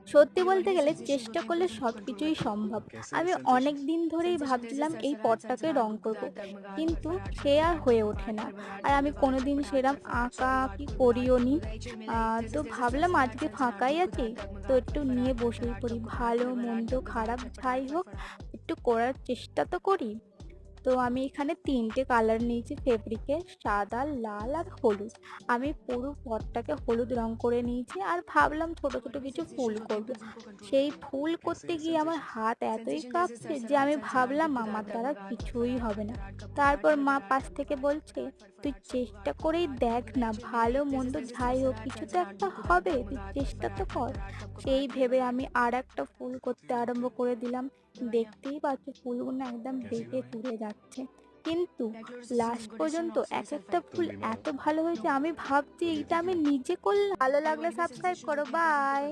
সত্যি বলতে গেলে চেষ্টা করলে সবকিছুই সম্ভব। আমি অনেক দিন ধরেই ভাবছিলাম এই পটটাকে রং করব, কিন্তু সে আর হয়ে ওঠে না। আর আমি কোনোদিন সেরম আঁকাআঁকি করিও নি। তো ভাবলাম আজকে ফাঁকাই আছি, তো একটু নিয়ে বসেই পড়ি। ভালো মন্দ খারাপ যাই হোক, একটু করার চেষ্টা তো করি। তো আমি এখানে ৩ টে কালার নিয়েছি ফেব্রিকে, সাদা, লাল আর হলুদ। আমি পুরো পটটাকে হলুদ রং করে নিয়েছি আর ভাবলাম ছোট, ছোট কিছু ফুল করব। সেই ফুল করতে গিয়ে আমার হাত এতই কাঁপছে যে আমি ভাবলাম আমার দ্বারা কিছুই হবে না। তারপর মা পাশ থেকে বলছে, "তুই চেষ্টা করেই দেখ না, ভালো মন্দ যাই হোক কিছু তো একটা হবে, তুই চেষ্টা তো কর।" সেই ভেবে আমি আরেকটা ফুল করতে আরম্ভ করে দিলাম। দেখতেই পাচ্ছ ফুলগুলো একদম বেঁকে চুরে যাচ্ছে। কিন্তু লাস্ট পর্যন্ত একেকটা ফুল এত ভালো হয়েছে, আমি ভাবছি এইটা আমি নিজে করলাম। ভালো লাগলে সাবস্ক্রাইব করো। বাই।